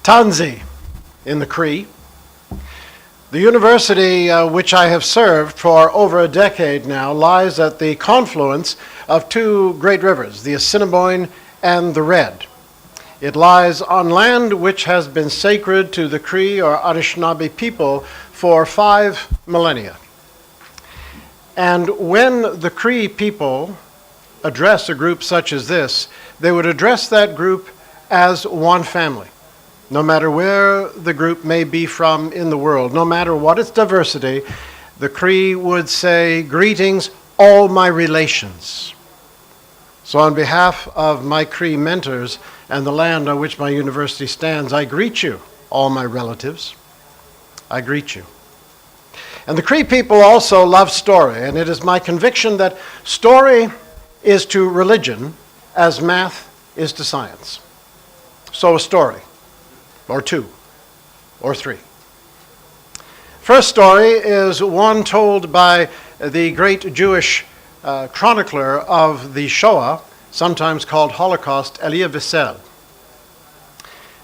Tanzi in the Cree. The university which I have served for over a decade now lies at the confluence of two great rivers, the Assiniboine and the Red. It lies on land which has been sacred to the Cree or Anishinaabe people for 5 millennia. And when the Cree people address a group such as this, they would address that group as one family. No matter where the group may be from in the world, no matter what its diversity, the Cree would say, "Greetings, all my relations." So on behalf of my Cree mentors and the land on which my university stands, I greet you, all my relatives. I greet you. And the Cree people also love story, and it is my conviction that story is to religion as math is to science. So a story, or two, or three. First story is one told by the great Jewish chronicler of the Shoah, sometimes called Holocaust, Elia Wiesel.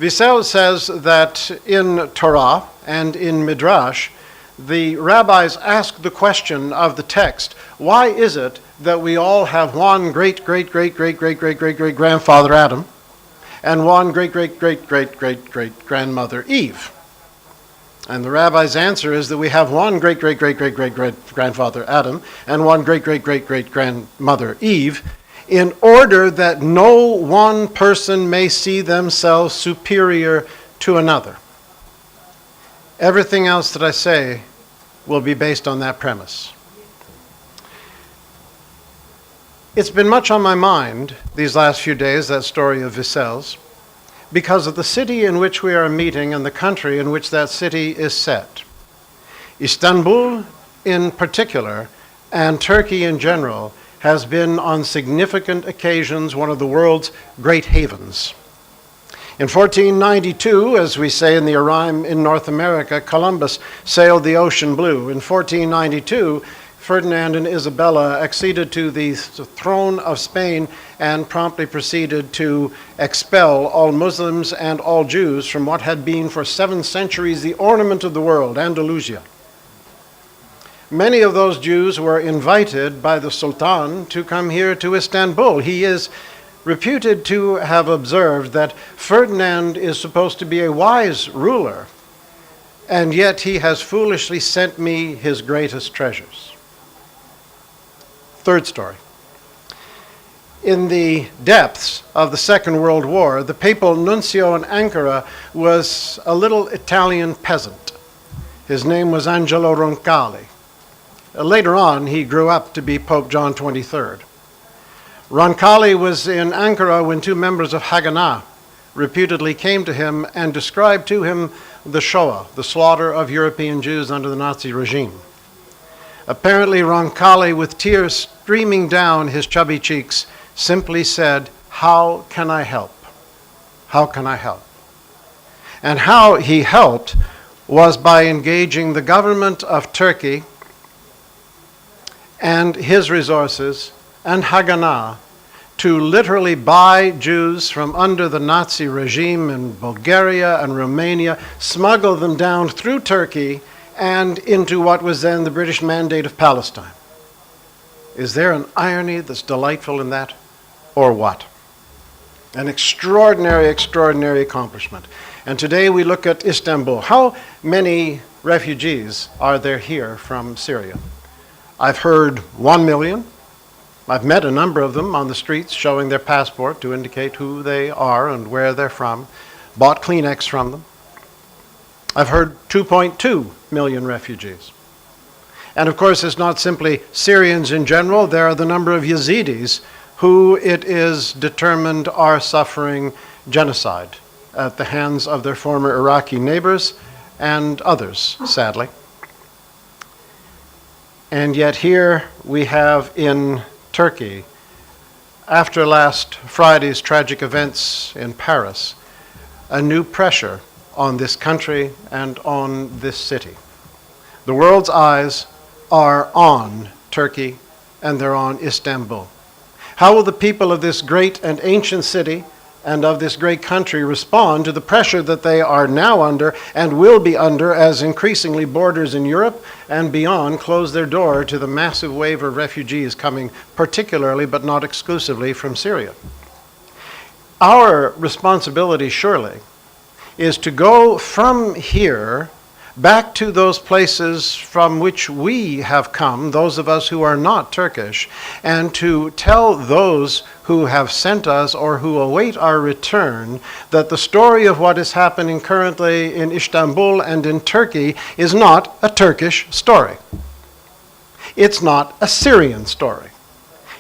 Wiesel says that in Torah and in Midrash, the rabbis ask the question of the text, why is it that we all have one great-great-great-great-great-great-great-great-grandfather Adam and one great-great-great-great-great-grandmother Eve? And the rabbi's answer is that we have one great-great-great-great-great-grandfather Adam and one great-great-great-great-grandmother Eve in order that no one person may see themselves superior to another. Everything else that I say will be based on that premise. It's been much on my mind these last few days, that story of Wiesel's, because of the city in which we are meeting and the country in which that city is set. Istanbul in particular, and Turkey in general, has been on significant occasions one of the world's great havens. In 1492, as we say in the rhyme in North America, Columbus sailed the ocean blue. In 1492, Ferdinand and Isabella acceded to the throne of Spain and promptly proceeded to expel all Muslims and all Jews from what had been for 7 centuries the ornament of the world, Andalusia. Many of those Jews were invited by the Sultan to come here to Istanbul. He is reputed to have observed that Ferdinand is supposed to be a wise ruler, and yet he has foolishly sent me his greatest treasures. Third story. In the depths of the Second World War, the papal nuncio in Ankara was a little Italian peasant. His name was Angelo Roncalli. Later on, he grew up to be Pope John XXIII. Roncalli was in Ankara when 2 members of Haganah reputedly came to him and described to him the Shoah, the slaughter of European Jews under the Nazi regime. Apparently, Roncalli, with tears streaming down his chubby cheeks, simply said, "How can I help? How can I help?" And how he helped was by engaging the government of Turkey and his resources and Haganah to literally buy Jews from under the Nazi regime in Bulgaria and Romania, smuggle them down through Turkey and into what was then the British Mandate of Palestine. Is there an irony that's delightful in that, or what? An extraordinary, extraordinary accomplishment. And today we look at Istanbul. How many refugees are there here from Syria? I've heard 1 million. I've met a number of them on the streets showing their passport to indicate who they are and where they're from, bought Kleenex from them. I've heard 2.2 million refugees. And of course, it's not simply Syrians in general. There are the number of Yazidis who it is determined are suffering genocide at the hands of their former Iraqi neighbors and others, sadly. And yet here we have in Turkey, after last Friday's tragic events in Paris, a new pressure on this country and on this city. The world's eyes are on Turkey and they're on Istanbul. How will the people of this great and ancient city and of this great country respond to the pressure that they are now under and will be under as increasingly borders in Europe and beyond close their door to the massive wave of refugees coming particularly but not exclusively from Syria. Our responsibility surely is to go from here back to those places from which we have come, those of us who are not Turkish, and to tell those who have sent us or who await our return that the story of what is happening currently in Istanbul and in Turkey is not a Turkish story. It's not a Syrian story.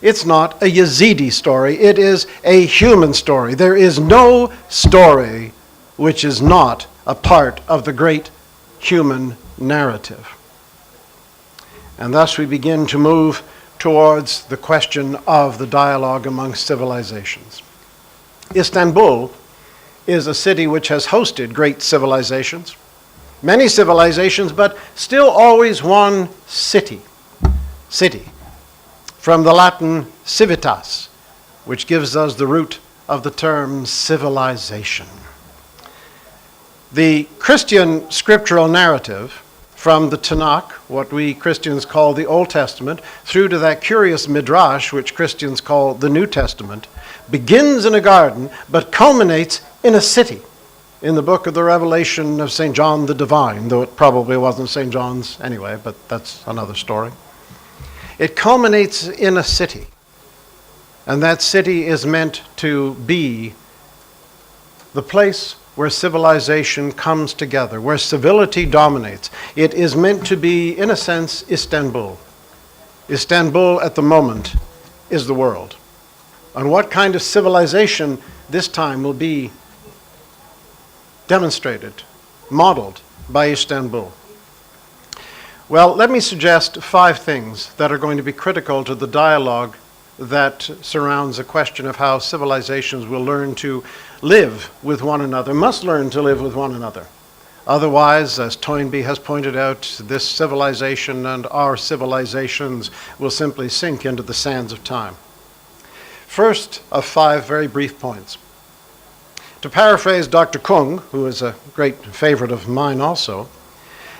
It's not a Yazidi story. It is a human story. There is no story which is not a part of the great human narrative. And thus we begin to move towards the question of the dialogue amongst civilizations. Istanbul is a city which has hosted great civilizations, many civilizations, but still always one city. City, from the Latin civitas, which gives us the root of the term civilization. The Christian scriptural narrative from the Tanakh, what we Christians call the Old Testament, through to that curious midrash, which Christians call the New Testament, begins in a garden but culminates in a city, in the book of the Revelation of St. John the Divine, though it probably wasn't St. John's anyway, but that's another story. It culminates in a city, and that city is meant to be the place where civilization comes together, where civility dominates. It is meant to be, in a sense, Istanbul. Istanbul at the moment is the world. And what kind of civilization this time will be demonstrated, modeled by Istanbul? Well, let me suggest 5 things that are going to be critical to the dialogue that surrounds the question of how civilizations will learn to live with one another, must learn to live with one another. Otherwise, as Toynbee has pointed out, this civilization and our civilizations will simply sink into the sands of time. First of 5 very brief points. To paraphrase Dr. Kung, who is a great favorite of mine also,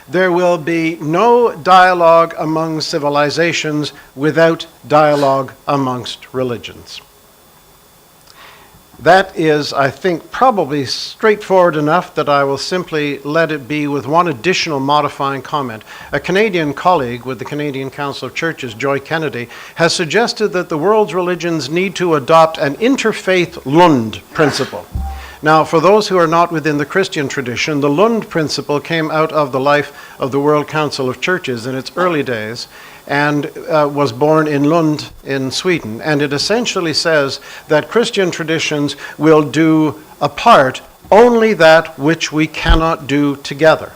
there will be no dialogue among civilizations without dialogue amongst religions. That is, I think, probably straightforward enough that I will simply let it be with one additional modifying comment. A Canadian colleague with the Canadian Council of Churches, Joy Kennedy, has suggested that the world's religions need to adopt an interfaith Lund Principle. Now, for those who are not within the Christian tradition, the Lund Principle came out of the life of the World Council of Churches in its early days and was born in Lund in Sweden. And it essentially says that Christian traditions will do apart only that which we cannot do together.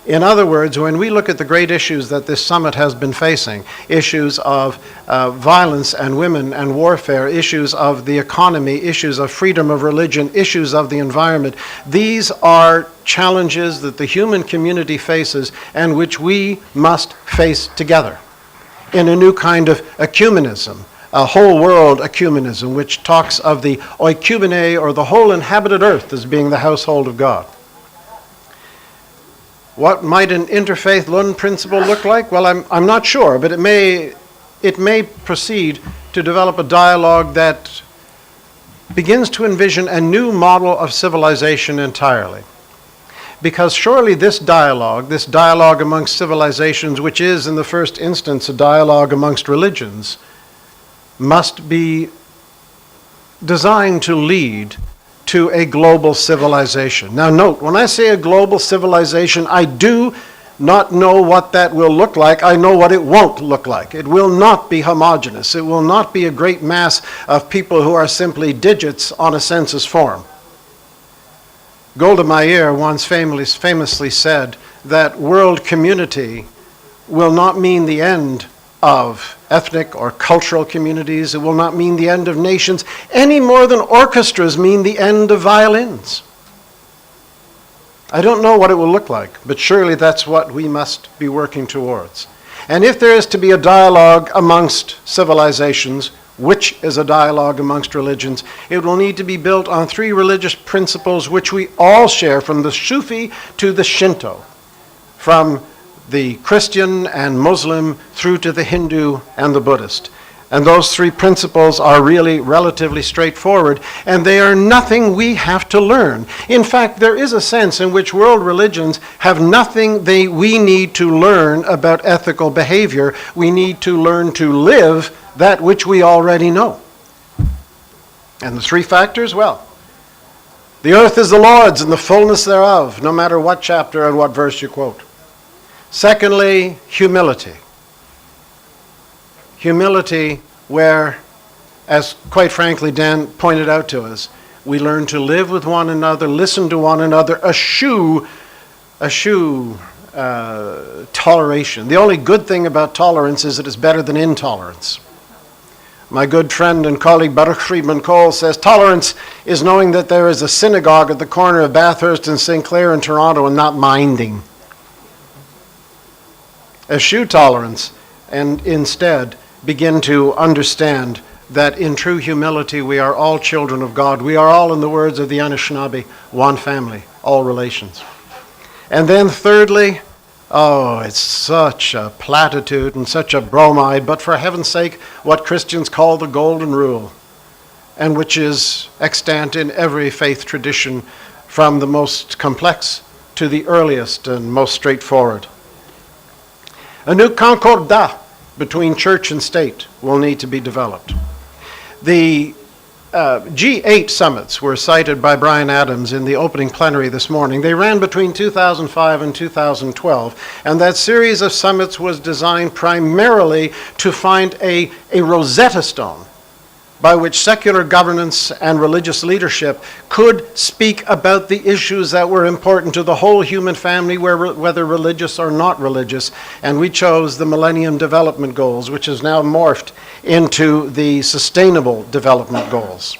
In other words, when we look at the great issues that this summit has been facing, issues of violence and women and warfare, issues of the economy, issues of freedom of religion, issues of the environment, these are challenges that the human community faces and which we must face together in a new kind of ecumenism, a whole world ecumenism, which talks of the oikumene, or the whole inhabited earth, as being the household of God. What might an interfaith Lund Principle look like? Well, I'm not sure, but it may proceed to develop a dialogue that begins to envision a new model of civilization entirely. Because surely this dialogue amongst civilizations, which is in the first instance a dialogue amongst religions, must be designed to lead to a global civilization. Now note, when I say a global civilization, I do not know what that will look like. I know what it won't look like. It will not be homogeneous. It will not be a great mass of people who are simply digits on a census form. Golda Meir once famously said that world community will not mean the end of ethnic or cultural communities. It will not mean the end of nations any more than orchestras mean the end of violins. I don't know what it will look like, but surely that's what we must be working towards. And if there is to be a dialogue amongst civilizations, which is a dialogue amongst religions. It will need to be built on 3 religious principles which we all share, from the Sufi to the Shinto, from the Christian and Muslim through to the Hindu and the Buddhist. And those 3 principles are really relatively straightforward, and they are nothing we have to learn. In fact, there is a sense in which world religions have nothing we need to learn about ethical behavior. We need to learn to live that which we already know. And the 3 factors, well, the earth is the Lord's and the fullness thereof, no matter what chapter and what verse you quote. Secondly, humility. Humility where, as quite frankly Dan pointed out to us, we learn to live with one another, listen to one another, eschew toleration. The only good thing about tolerance is that it's better than intolerance. My good friend and colleague Baruch Friedman Cole says tolerance is knowing that there is a synagogue at the corner of Bathurst and St. Clair in Toronto and not minding. Eschew tolerance and instead begin to understand that in true humility we are all children of God. We are all, in the words of the Anishinaabe, one family, all relations. And then thirdly, it's such a platitude and such a bromide, but for heaven's sake, what Christians call the golden rule, and which is extant in every faith tradition from the most complex to the earliest and most straightforward. A new concord between church and state will need to be developed. The G8 summits were cited by Brian Adams in the opening plenary this morning. They ran between 2005 and 2012, and that series of summits was designed primarily to find a Rosetta Stone by which secular governance and religious leadership could speak about the issues that were important to the whole human family, whether religious or not religious. And we chose the Millennium Development Goals, which has now morphed into the Sustainable Development Goals.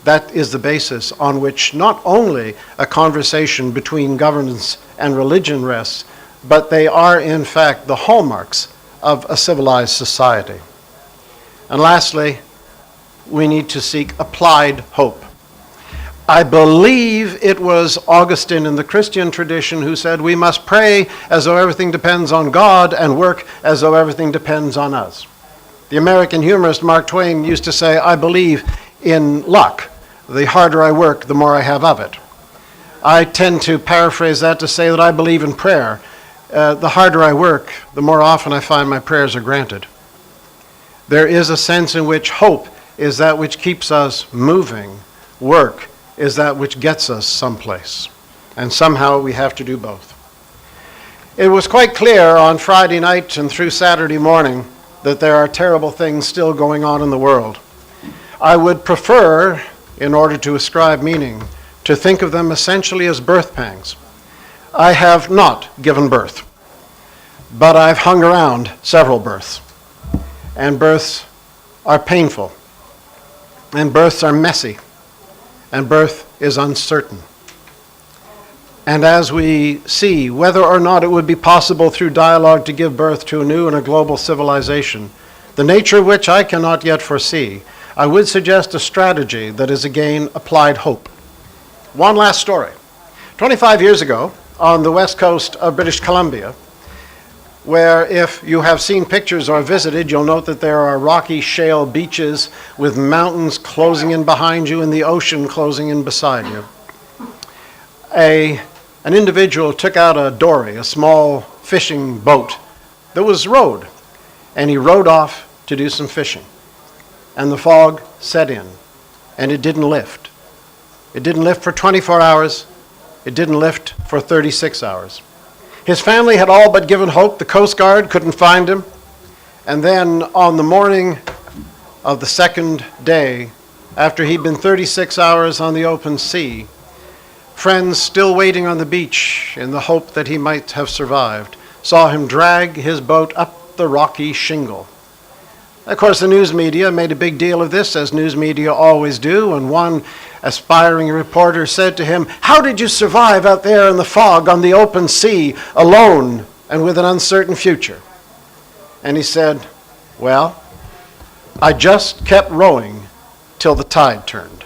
That is the basis on which not only a conversation between governance and religion rests, but they are in fact the hallmarks of a civilized society. And lastly, we need to seek applied hope. I believe it was Augustine in the Christian tradition who said we must pray as though everything depends on God and work as though everything depends on us. The American humorist Mark Twain used to say, I believe in luck. The harder I work, the more I have of it. I tend to paraphrase that to say that I believe in prayer. The harder I work, the more often I find my prayers are granted. There is a sense in which hope is that which keeps us moving. Work is that which gets us someplace. And somehow we have to do both. It was quite clear on Friday night and through Saturday morning that there are terrible things still going on in the world. I would prefer, in order to ascribe meaning, to think of them essentially as birth pangs. I have not given birth, but I've hung around several births. And births are painful, and births are messy, and birth is uncertain. And as we see whether or not it would be possible through dialogue to give birth to a new and a global civilization, the nature of which I cannot yet foresee, I would suggest a strategy that is again applied hope. One last story. 25 years ago, on the west coast of British Columbia, where if you have seen pictures or visited, you'll note that there are rocky shale beaches with mountains closing in behind you and the ocean closing in beside you. An individual took out a dory, a small fishing boat that was rowed, and he rowed off to do some fishing. And the fog set in, and it didn't lift. It didn't lift for 24 hours. It didn't lift for 36 hours. His family had all but given hope. The Coast Guard couldn't find him. And then on the morning of the second day, after he'd been 36 hours on the open sea, friends still waiting on the beach in the hope that he might have survived, saw him drag his boat up the rocky shingle. Of course, the news media made a big deal of this, as news media always do, and one aspiring reporter said to him, "How did you survive out there in the fog on the open sea, alone and with an uncertain future?" And he said, "Well, I just kept rowing till the tide turned.